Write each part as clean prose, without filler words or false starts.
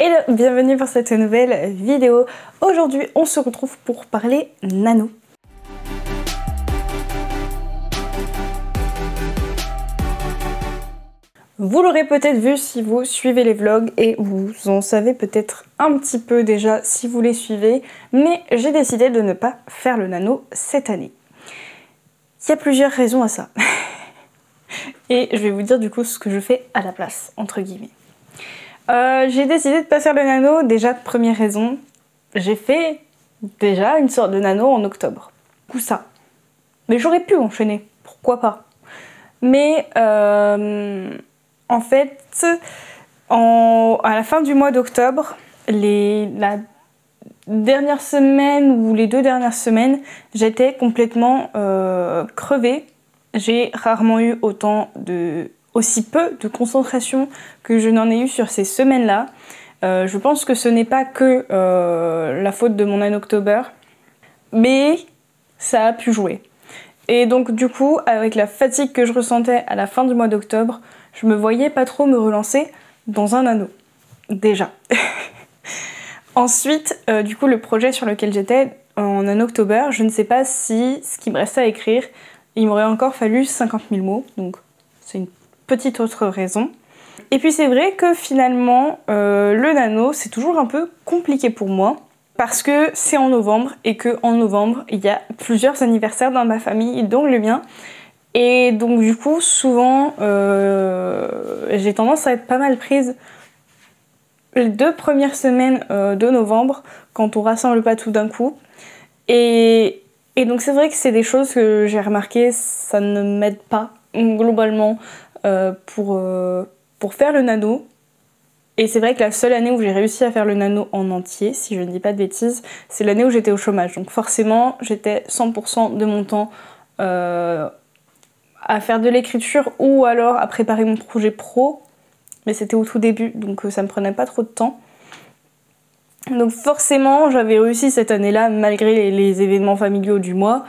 Hello, bienvenue pour cette nouvelle vidéo. Aujourd'hui, on se retrouve pour parler nano. Vous l'aurez peut-être vu si vous suivez les vlogs et vous en savez peut-être un petit peu déjà si vous les suivez, mais j'ai décidé de ne pas faire le nano cette année. Il y a plusieurs raisons à ça. Et je vais vous dire du coup ce que je fais à la place, entre guillemets. J'ai décidé de ne pas faire le nano, déjà première raison, j'ai fait déjà une sorte de nano en octobre. Du coup ça. Mais j'aurais pu enchaîner, pourquoi pas. Mais en fait, à la fin du mois d'octobre, la dernière semaine ou les 2 dernières semaines, j'étais complètement crevée. J'ai rarement eu aussi peu de concentration que je n'en ai eu sur ces semaines-là. Je pense que ce n'est pas que la faute de mon October, mais ça a pu jouer. Et donc du coup, avec la fatigue que je ressentais à la fin du mois d'octobre, je me voyais pas trop me relancer dans un anneau. Déjà. Ensuite, du coup, le projet sur lequel j'étais en October, je ne sais pas si ce qui me restait à écrire, il m'aurait encore fallu 50 000 mots, donc c'est une petite autre raison. Et puis c'est vrai que finalement, le nano, c'est toujours un peu compliqué pour moi, parce que c'est en novembre, et qu'en novembre, il y a plusieurs anniversaires dans ma famille, dont le mien. Et donc du coup, souvent, j'ai tendance à être pas mal prise les 2 premières semaines de novembre, quand on rassemble pas tout d'un coup. Et donc c'est vrai que c'est des choses que j'ai remarqué, ça ne m'aide pas globalement pour faire le nano. Et c'est vrai que la seule année où j'ai réussi à faire le nano en entier, si je ne dis pas de bêtises, c'est l'année où j'étais au chômage. Donc forcément, j'étais 100% de mon temps à faire de l'écriture ou alors à préparer mon projet pro. Mais c'était au tout début, donc ça me prenait pas trop de temps. Donc forcément, j'avais réussi cette année-là, malgré les événements familiaux du mois,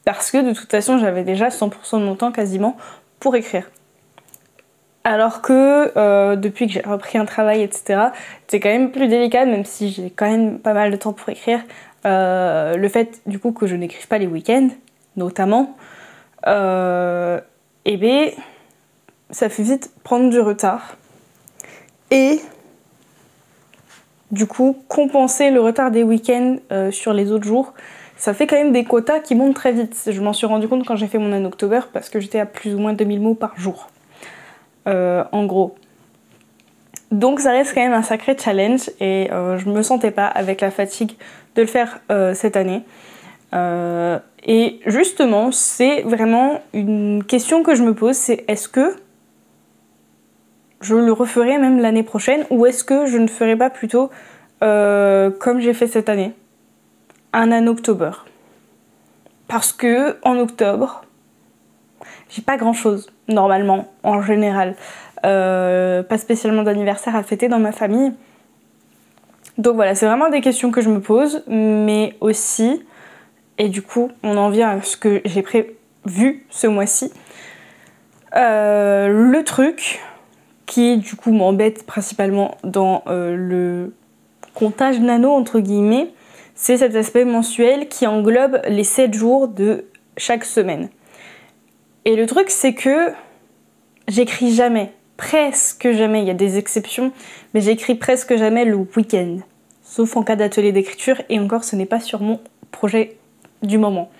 parce que de toute façon, j'avais déjà 100% de mon temps quasiment pour écrire. Alors que depuis que j'ai repris un travail, etc., c'est quand même plus délicat, même si j'ai quand même pas mal de temps pour écrire. Le fait du coup que je n'écrive pas les week-ends, notamment, et bien, ça fait vite prendre du retard. Et du coup, compenser le retard des week-ends sur les autres jours, ça fait quand même des quotas qui montent très vite. Je m'en suis rendu compte quand j'ai fait mon October, parce que j'étais à plus ou moins 2000 mots par jour. En gros. Donc ça reste quand même un sacré challenge et je me sentais pas avec la fatigue de le faire cette année. Et justement, c'est vraiment une question que je me pose, c'est est-ce que je le referai même l'année prochaine ou est-ce que je ne ferai pas plutôt comme j'ai fait cette année, un October. Parce que en octobre, j'ai pas grand chose normalement en général. Pas spécialement d'anniversaire à fêter dans ma famille. Donc voilà, c'est vraiment des questions que je me pose, mais aussi, et du coup on en vient à ce que j'ai prévu ce mois-ci, le truc qui du coup m'embête principalement dans le comptage nano entre guillemets, c'est cet aspect mensuel qui englobe les 7 jours de chaque semaine. Et le truc c'est que j'écris jamais, presque jamais, il y a des exceptions, mais j'écris presque jamais le week-end. Sauf en cas d'atelier d'écriture, et encore ce n'est pas sur mon projet du moment.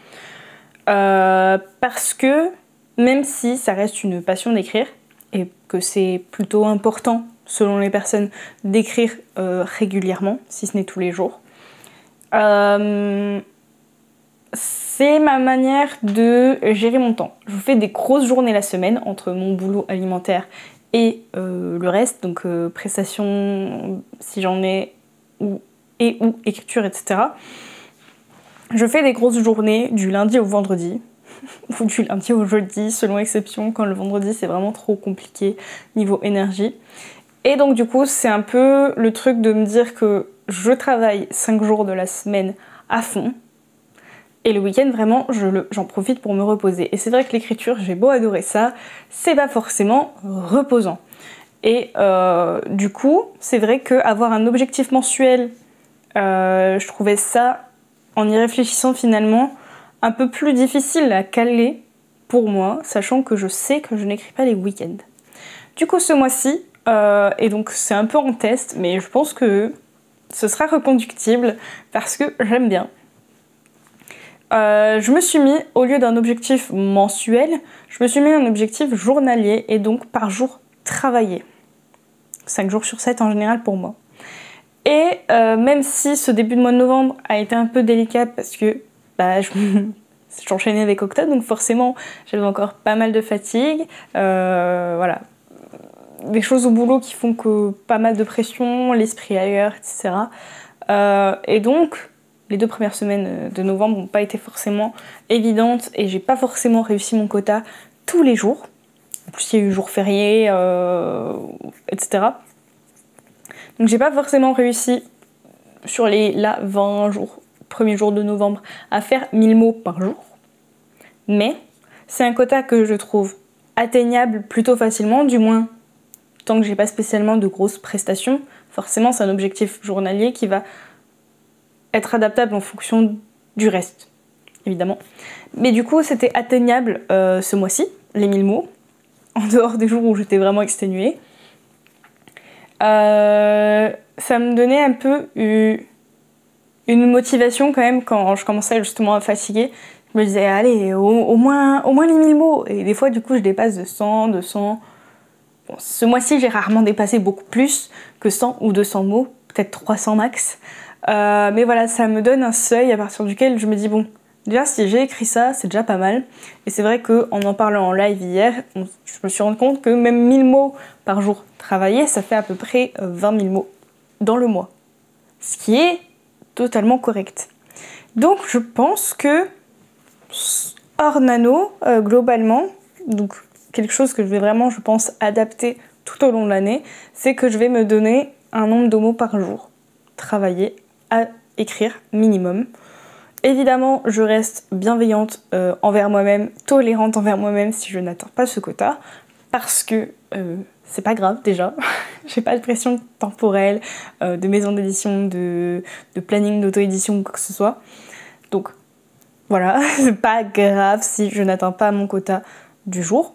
Parce que même si ça reste une passion d'écrire, et que c'est plutôt important selon les personnes d'écrire régulièrement, si ce n'est tous les jours, c'est ma manière de gérer mon temps. Je fais des grosses journées la semaine entre mon boulot alimentaire et le reste, donc prestations si j'en ai, ou écriture, etc. Je fais des grosses journées du lundi au vendredi, ou du lundi au jeudi, selon exception, quand le vendredi c'est vraiment trop compliqué niveau énergie. Et donc du coup c'est un peu le truc de me dire que je travaille 5 jours de la semaine à fond, et le week-end, vraiment, j'en profite pour me reposer. Et c'est vrai que l'écriture, j'ai beau adorer ça, c'est pas forcément reposant. Et du coup, c'est vrai qu'avoir un objectif mensuel, je trouvais ça, en y réfléchissant finalement, un peu plus difficile à caler pour moi, sachant que je sais que je n'écris pas les week-ends. Du coup, ce mois-ci, et donc c'est un peu en test, mais je pense que ce sera reconductible parce que j'aime bien. Je me suis mis, au lieu d'un objectif mensuel, je me suis mis un objectif journalier et donc par jour travaillé. 5 jours sur 7 en général pour moi. Et même si ce début de mois de novembre a été un peu délicat parce que j'enchaînais avec octobre, donc forcément j'avais encore pas mal de fatigue. Voilà. Des choses au boulot qui font que pas mal de pression, l'esprit ailleurs, etc. Et donc, les 2 premières semaines de novembre n'ont pas été forcément évidentes et j'ai pas forcément réussi mon quota tous les jours. En plus, il y a eu jours fériés, etc. Donc, j'ai pas forcément réussi sur les 20 jours, premiers jours de novembre, à faire 1000 mots par jour. Mais c'est un quota que je trouve atteignable plutôt facilement, du moins tant que j'ai pas spécialement de grosses prestations. Forcément, c'est un objectif journalier qui va être adaptable en fonction du reste, évidemment. Mais du coup, c'était atteignable ce mois-ci, les 1000 mots, en dehors des jours où j'étais vraiment exténuée. Ça me donnait un peu une motivation quand même quand je commençais justement à fatiguer. Je me disais, allez, au moins les 1000 mots. Et des fois, du coup, je dépasse de 100, 200... Bon, ce mois-ci, j'ai rarement dépassé beaucoup plus que 100 ou 200 mots, peut-être 300 max. Mais voilà, ça me donne un seuil à partir duquel je me dis, bon, déjà, si j'ai écrit ça, c'est déjà pas mal. Et c'est vrai qu'en parlant en live hier, je me suis rendu compte que même 1000 mots par jour travaillés, ça fait à peu près 20 000 mots dans le mois. Ce qui est totalement correct. Donc, je pense que, hors nano, globalement, donc quelque chose que je vais vraiment, je pense, adapter tout au long de l'année, c'est que je vais me donner un nombre de mots par jour. Travailler à écrire minimum. Évidemment, je reste bienveillante envers moi-même, tolérante envers moi-même si je n'atteins pas ce quota, parce que c'est pas grave déjà. J'ai pas de pression temporelle, de maison d'édition, de planning d'auto-édition ou quoi que ce soit. Donc voilà, c'est pas grave si je n'atteins pas mon quota du jour.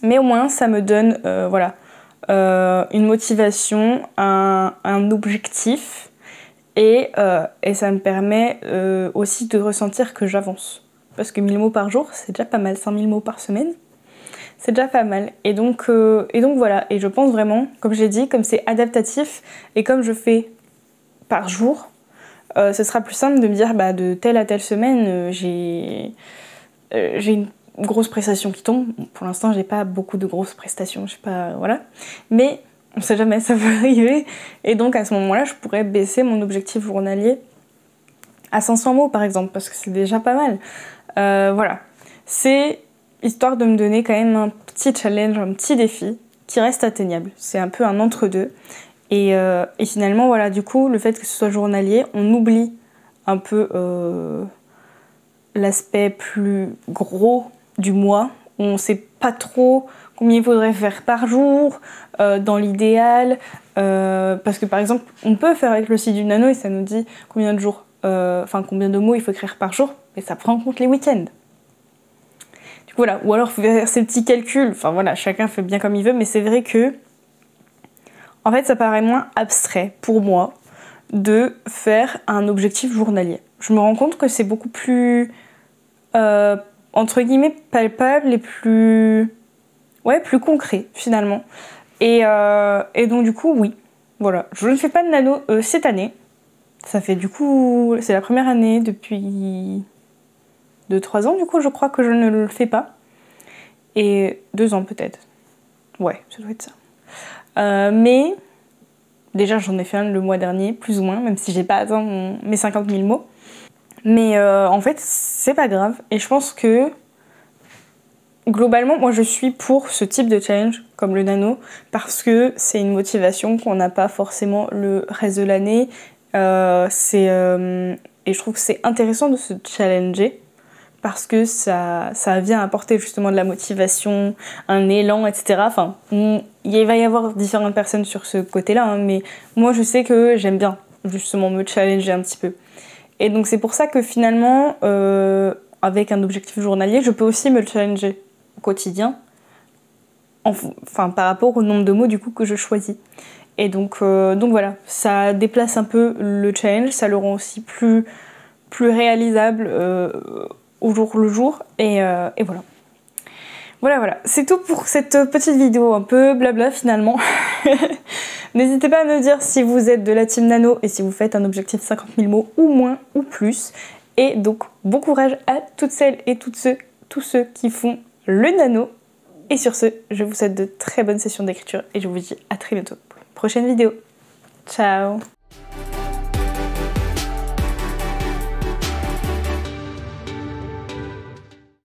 Mais au moins, ça me donne une motivation, un objectif et ça me permet aussi de ressentir que j'avance. Parce que 1000 mots par jour, c'est déjà pas mal, 5000 mots par semaine, c'est déjà pas mal. Et donc voilà, et je pense vraiment, comme j'ai dit, comme c'est adaptatif et comme je fais par jour, ce sera plus simple de me dire de telle à telle semaine, j'ai une grosse prestation qui tombe. Pour l'instant, j'ai pas beaucoup de grosses prestations, je sais pas, voilà. Mais on sait jamais, ça peut arriver. Et donc à ce moment-là, je pourrais baisser mon objectif journalier à 500 mots par exemple, parce que c'est déjà pas mal. Voilà. C'est histoire de me donner quand même un petit challenge, un petit défi qui reste atteignable. C'est un peu un entre-deux. Et finalement, voilà, du coup, le fait que ce soit journalier, on oublie un peu l'aspect plus gros du mois, où on sait pas trop combien il faudrait faire par jour, dans l'idéal, parce que par exemple, on peut faire avec le site du nano et ça nous dit combien de jours, combien de mots il faut écrire par jour, mais ça prend en compte les week-ends. Du coup, voilà, ou alors il faut faire ces petits calculs, enfin voilà, chacun fait bien comme il veut, mais c'est vrai que, en fait, ça paraît moins abstrait pour moi de faire un objectif journalier. Je me rends compte que c'est beaucoup plus entre guillemets palpable et plus concret finalement. Et donc du coup oui, voilà, je ne fais pas de nano cette année. Ça fait du coup, c'est la première année depuis 2-3 ans du coup je crois que je ne le fais pas. Et 2 ans peut-être. Ouais, ça doit être ça. Mais déjà j'en ai fait un le mois dernier, plus ou moins, même si j'ai pas atteint mes 50 000 mots. Mais en fait, c'est pas grave. Et je pense que, globalement, moi je suis pour ce type de challenge, comme le nano, parce que c'est une motivation qu'on n'a pas forcément le reste de l'année. Et je trouve que c'est intéressant de se challenger, parce que ça vient apporter justement de la motivation, un élan, etc. Enfin, il va y avoir différentes personnes sur ce côté-là, hein, mais moi je sais que j'aime bien justement me challenger un petit peu. Et donc c'est pour ça que finalement, avec un objectif journalier, je peux aussi me le challenger au quotidien, enfin par rapport au nombre de mots du coup que je choisis. Et donc voilà, ça déplace un peu le challenge, ça le rend aussi plus réalisable au jour le jour, et voilà. Voilà, c'est tout pour cette petite vidéo un peu blabla finalement. N'hésitez pas à me dire si vous êtes de la team nano et si vous faites un objectif 50 000 mots ou moins ou plus. Et donc bon courage à toutes celles et tous ceux qui font le nano. Et sur ce, je vous souhaite de très bonnes sessions d'écriture et je vous dis à très bientôt pour une prochaine vidéo. Ciao!